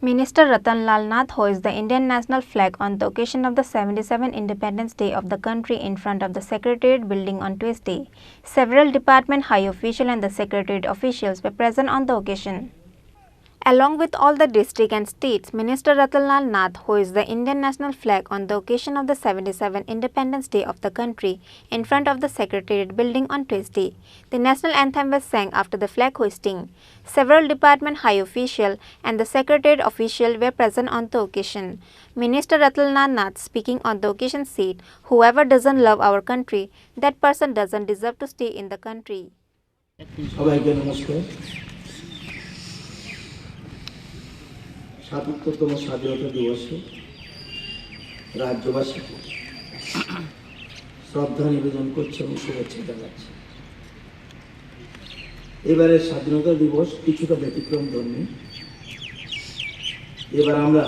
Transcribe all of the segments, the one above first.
Minister Ratan Nath hoists the Indian national flag on the occasion of the 77th Independence Day of the country in front of the Secretariat building on Tuesday. Several department high officials and the Secretariat officials were present on the occasion. Along with all the district and states, Minister Ratan Nath hoists the Indian national flag on the occasion of the 77th Independence Day of the country in front of the Secretariat building on Tuesday. The national anthem was sang after the flag hoisting. Several department high officials and the Secretariat official were present on the occasion. Minister Ratan Nath speaking on the occasion said, "Whoever doesn't love our country, that person doesn't deserve to stay in the country." সবাইকে নমস্কার। ৭৭তম স্বাধীনতা দিবসে রাজ্যবাসীকে শ্রদ্ধা নিবেদন করছে এবং শুভেচ্ছা জানাচ্ছে। এবারের স্বাধীনতা দিবস কিছুটা ব্যতিক্রম ধর্মী। এবার আমরা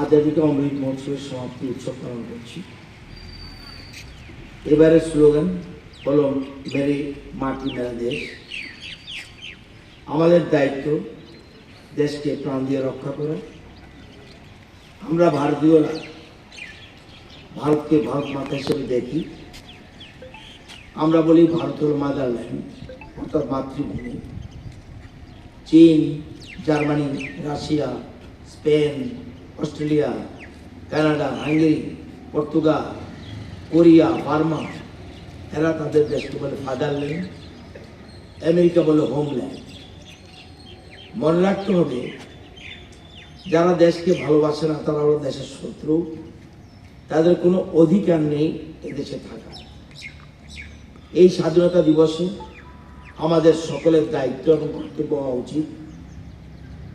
আজাদী কা অমৃত মহোৎসবের সমাপ্তি উৎসব পালন করছি। এবারের স্লোগান হলো মেরে মাটি মেরা দেশ। আমাদের দায়িত্ব দেশকে প্রাণ দিয়ে রক্ষা করা। আমরা ভারতীয়রা ভারতকে ভারত মাতা হিসেবে দেখি। আমরা বলি ভারত হল মাদারল্যান্ড, অর্থাৎ মাতৃভূমি। চীন, Germany, Russia, Spain, Australia, Canada, Hungary, Portugal, Korea, Burma, এরা তাদের দেশকে বলে ফাদারল্যান্ড। আমেরিকা বলে হোমল্যান্ড। মনে রাখতে হবে, যারা দেশকে ভালোবাসে না তারা হলো দেশের শত্রু। তাদের কোনো অধিকার নেই এদেশে থাকা। এই স্বাধীনতা দিবসে আমাদের সকলের দায়িত্ব এবং কর্তব্য হওয়া উচিত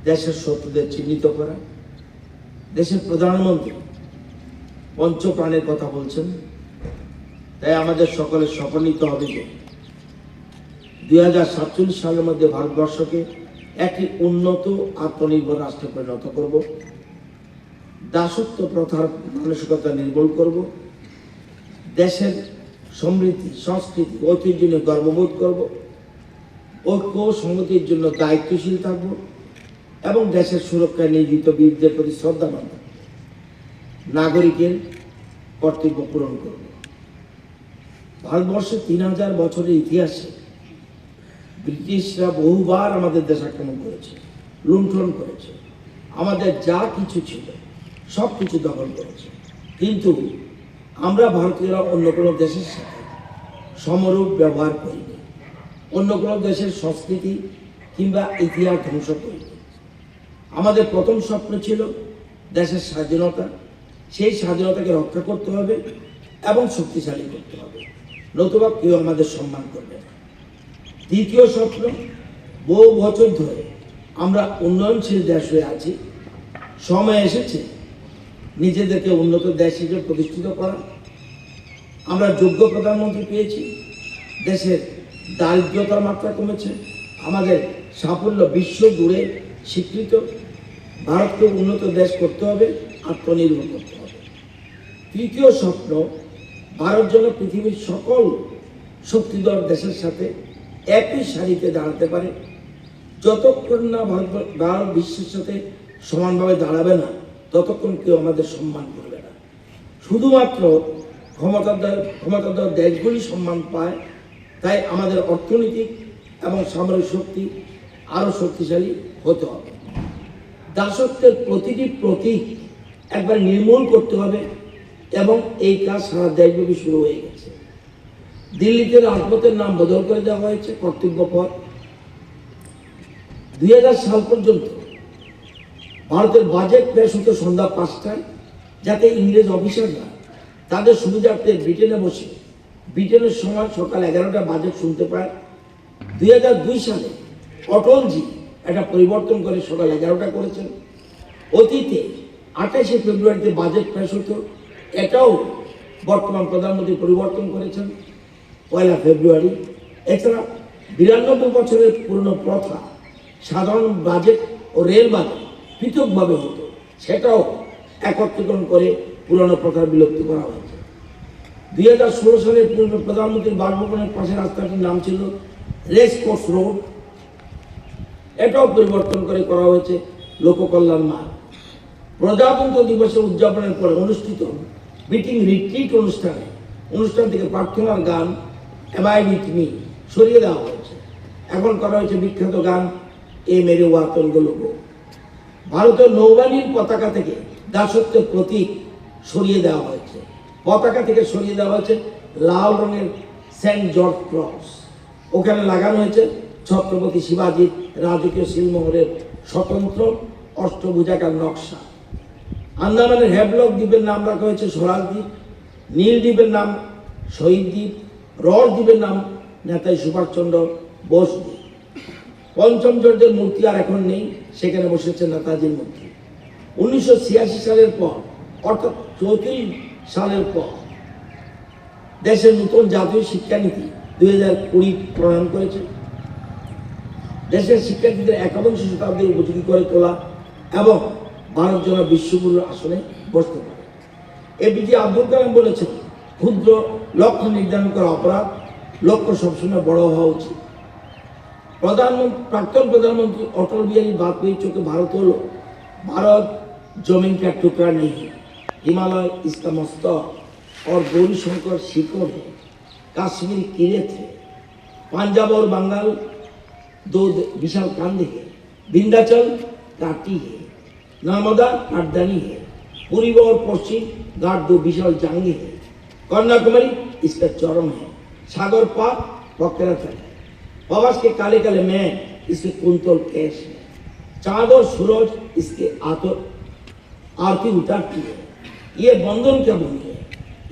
দেশের শত্রুদের চিহ্নিত করা। দেশের প্রধানমন্ত্রী পঞ্চপ্রাণের কথা বলছেন, তাই আমাদের সকলের শপথ নিতে হবে যে 2047 সালের মধ্যে ভারতবর্ষকে একটি উন্নত আত্মনির্ভর রাষ্ট্রে পরিণত করব। দাসত্ব প্রথার মানসিকতা নির্মূল করব। দেশের সমৃদ্ধি, সংস্কৃতি, ঐতিহ্য নিয়ে গর্ববোধ করব। ঐক্য সংহতির জন্য দায়িত্বশীল থাকব এবং দেশের সুরক্ষায় নিয়োজিত বীরদের প্রতি শ্রদ্ধা মানব। নাগরিকের কর্তব্য পূরণ করব। ভারতবর্ষের 3000 বছরের ইতিহাসে ব্রিটিশরা বহুবার আমাদের দেশ আক্রমণ করেছে, লুণ্ঠন করেছে, আমাদের যা কিছু ছিল সব কিছু দখল করেছে। কিন্তু আমরা ভারতীয়রা অন্য কোনো দেশের সাথে সমরূপ ব্যবহার করিনি, অন্য কোনো দেশের সংস্কৃতি কিংবা ইতিহাস ধ্বংস করিনি। আমাদের প্রথম স্বপ্ন ছিল দেশের স্বাধীনতা। সেই স্বাধীনতাকে রক্ষা করতে হবে এবং শক্তিশালী করতে হবে, নতুবা কেউ আমাদের সম্মান করবে না। দ্বিতীয় স্বপ্ন, বহু বছর ধরে আমরা উন্নয়নশীল দেশ হয়ে আছি। সময় এসেছে নিজেদেরকে উন্নত দেশ হিসেবে প্রতিষ্ঠিত করা। আমরা যোগ্য প্রধানমন্ত্রী পেয়েছি, দেশের দারিদ্রতার মাত্রা কমেছে, আমাদের সাফল্য বিশ্ব জুড়ে স্বীকৃত। ভারতকে উন্নত দেশ করতে হবে, আত্মনির্ভর করতে হবে। তৃতীয় স্বপ্ন, ভারত যেন পৃথিবীর সকল শক্তিধর দেশের সাথে একই সারিতে দাঁড়াতে পারে। যতক্ষণ না ভারত বিশ্বের সাথে সমানভাবে দাঁড়াবে না, ততক্ষণ কেউ আমাদের সম্মান করবে না। শুধুমাত্র ক্ষমতাধর দেশগুলি সম্মান পায়, তাই আমাদের অর্থনৈতিক এবং সামরিক শক্তি আরও শক্তিশালী হতে হবে। দাসত্বের প্রতিটি প্রতীক একবার নির্মূল করতে হবে এবং এই কাজ সারা দেশব্যাপী শুরু হয়ে গেছে। দিল্লিতে রাজপথের নাম বদল করে দেওয়া হয়েছে কর্তব্য পথ। 2000 সাল পর্যন্ত ভারতের বাজেট পেশ হতো সন্ধ্যা 5টায়, যাতে ইংরেজ অফিসাররা তাদের সুবিধার্থে ব্রিটেনে বসে ব্রিটেনের সময় সকাল 11টা বাজেট শুনতে পায়। 2002 সালে অটলজি একটা পরিবর্তন করে সকাল 11টা করেছেন। অতীতে 28শে ফেব্রুয়ারিতে বাজেট পেশ হতো, এটাও বর্তমান প্রধানমন্ত্রী পরিবর্তন করেছেন 1 ফেব্রুয়ারি। এছাড়া 92 বছরের পুরনো প্রথা সাধারণ বাজেট ও রেল বাজেট পৃথকভাবে হতো, সেটাও একত্রীকরণ করে পুরনো প্রথার বিলুপ্তি করা হয়েছে। 2016 সালের পূর্বে প্রধানমন্ত্রীর বাসভবনের পাশে রাস্তাটির নাম ছিল রেস কোর্স রোড, এটাও পরিবর্তন করে করা হয়েছে লোককল্যাণ মাঠ। প্রজাতন্ত্র দিবসের উদযাপনের পরে অনুষ্ঠিত মিটিং রিট্রিট অনুষ্ঠান থেকে প্রার্থনার গান অ্যাবাইড উইথ মি সরিয়ে দেওয়া হয়েছে। এখন করা হয়েছে বিখ্যাত গান এ মেরে ওয়াতন গোলগো। ভারতের নৌবাহিনীর পতাকা থেকে দাসত্বের প্রতীক সরিয়ে দেওয়া হয়েছে। পতাকা থেকে সরিয়ে দেওয়া হয়েছে লাল রঙের সেন্ট জর্জ ক্রস। ওখানে লাগানো হয়েছে ছত্রপতি শিবাজির রাজকীয় সিলমোহরের স্বতন্ত্র অষ্টভুজাকার নকশা। আন্দামানের হ্যাভলক দ্বীপের নাম রাখা হয়েছে স্বরাজ দ্বীপ, নীল দ্বীপের নাম শহীদ দ্বীপ, রস দ্বীপের নাম নেতাজি সুভাষচন্দ্র বোস দ্বীপ। পঞ্চম জর্জের মূর্তি আর এখন নেই, সেখানে বসেছে নেতাজির মূর্তি। 1986 সালের পর অর্থাৎ 34 সালের পর দেশের নতুন জাতীয় শিক্ষানীতি 2020 প্রণয়ন করেছে। দেশের শিক্ষার্থীদের একবিংশ শতাব্দীর উপযোগী করে তোলা এবং ভারত যেন বিশ্বগুরুর আসনে বসতে পারে। এপিজে আব্দুল কালাম বলেছেন, ক্ষুদ্র লক্ষ্য নির্ধারণ করা অপরাধ, লক্ষ্য সবসময় বড় হওয়া উচিত। প্রাক্তন প্রধানমন্ত্রী অটল বিহারী বাজপেয়ীর চোখে ভারত হল भारत जमीन का टुकड़ा नहीं है, हिमालय इसका मस्तक और गौरी शंकर शिखर है, कश्मीर किरेत है, पंजाब और बंगाल दो विशाल कांधे है, विंध्याचल घाटी है, नर्मदा राजधानी है, पूर्व और पश्चिम घाट दो विशाल जांगे है, कन्याकुमारी इसका चरम है, सागर पार वक्रतल है, प्रवास के काले काले में इसके कुंतल केश है, चांद और सूरज इसके आरती उतारती है। ये बंधन का भूमि है,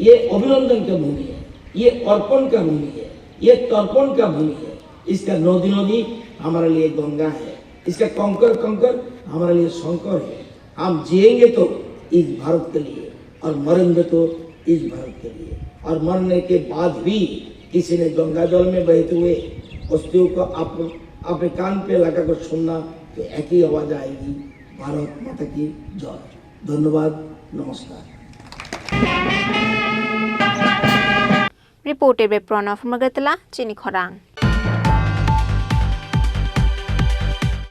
ये अभिनंदन का भूमि है, ये अर्पण का भूमि है, ये तर्पण का भूमि है। इसका नदी नदी हमारे लिए गंगा है, इसका कंकर कंकर हमारे लिए शंकर है। हम जिएंगे तो इस भारत के लिए और मरेंगे तो इस भारत के लिए, और मरने के बाद भी किसी ने गंगा जल में बहते हुए अस्थियों को अपने कान पे लगाकर सुनना तो एक ही आवाज आएगी, भारत माता की जय। धन्यवाद, नमस्कार। Reported by Pranav Magatala, Chini Khorang।